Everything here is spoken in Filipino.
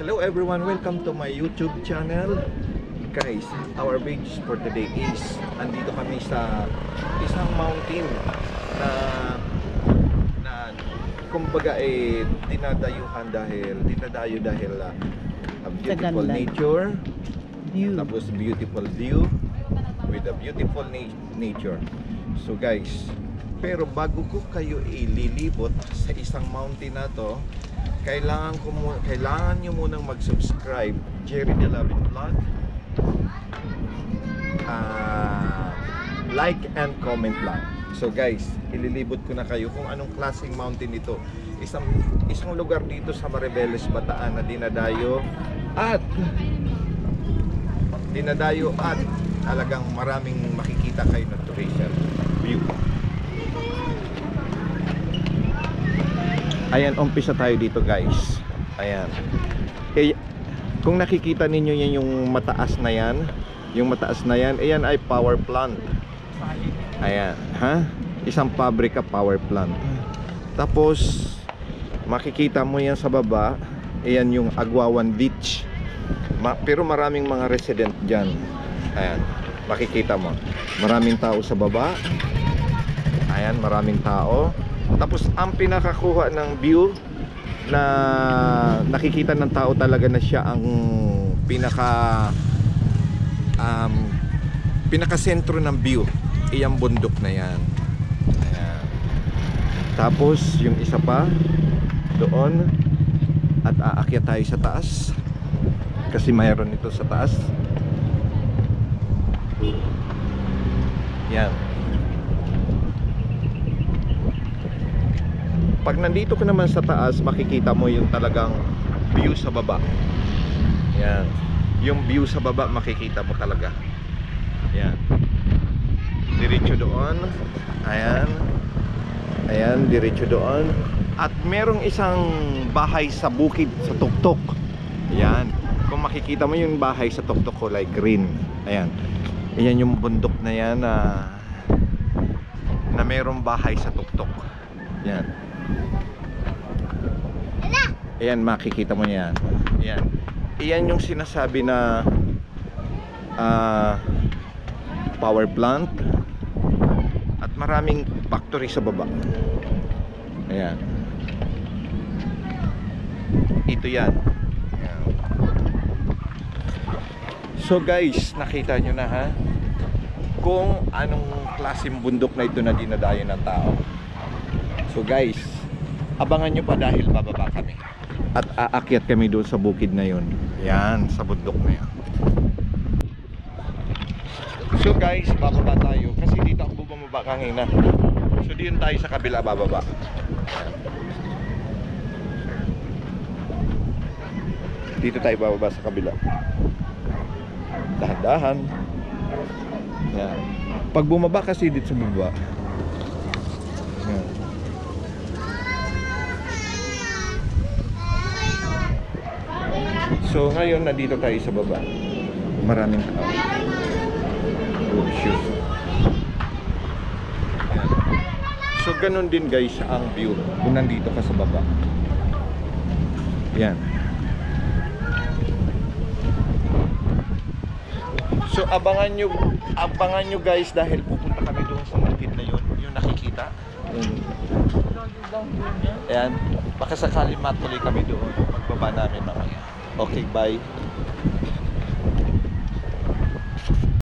Hello everyone, welcome to my YouTube channel. Guys, our page for today is andito kami sa isang mountain na kumbaga dinadayo dahil a beautiful nature, tapos beautiful view with a beautiful nature. So guys, pero bago ko kayo ililibot sa isang mountain na to, kailangan nyo munang mag-subscribe, Jerry De Lavin Vlog, like and comment lang. So guys, ililibot ko na kayo kung anong klaseng mountain ito. Isang lugar dito sa Mariveles, Bataan na dinadayo at talagang maraming makikita kayo na tourism view. Ayan, umpisa tayo dito guys. Ayan. Kung nakikita ninyo yan, yung mataas na yan, ayan ay power plant. Ayan, ha? Isang pabrika power plant. Tapos makikita mo yan sa baba, ayan yung Agwawan Beach. Pero maraming mga resident dyan. Ayan, makikita mo. Maraming tao sa baba. Ayan, maraming tao. Tapos ang pinakakuha ng view na nakikita ng tao talaga na siya ang pinaka-sentro ng view, iyang bundok na yan. Ayan. Tapos yung isa pa doon, at aakyat tayo sa taas kasi mayroon ito sa taas. Yan. Pag nandito ka naman sa taas, makikita mo yung talagang view sa baba. Yan. Yung view sa baba makikita mo talaga. Yan. Diretso doon. Ayan. Ayan, diretso doon. At merong isang bahay sa bukid, sa tuktok. Ayan. Kung makikita mo yung bahay sa tuktok, kulay green. Ayan. Ayan yung bundok na yan na merong bahay sa tuktok. Yan. Ayan, makikita mo yan. Ayan. Ayan yung sinasabi na power plant at maraming factory sa baba. Ayan. Ito yan. Ayan. So guys, nakita nyo na ha kung anong klaseng bundok na ito na dinadayo ng tao. So guys, abangan nyo pa dahil bababa kami at aakyat kami doon sa bukid na yun. Yan, sa bundok na yan. So guys, bababa tayo kasi dito ako bumaba kanina. So diyan tayo sa kabila bababa. Dito tayo bababa sa kabila. Dahan-dahan. Yan. Pag bumaba kasi dito sa baba. Yan. So ngayon nandito tayo sa baba. Maraming tao. Good shoes. So ganun din guys ang view kung nandito ka sa baba. Yan. So abangan nyo guys dahil pupunta kami doon sa bukid na yun, yung nakikita. Ayan. Baka sakali matuloy kami doon pagbaba namin mamaya. Okay, bye.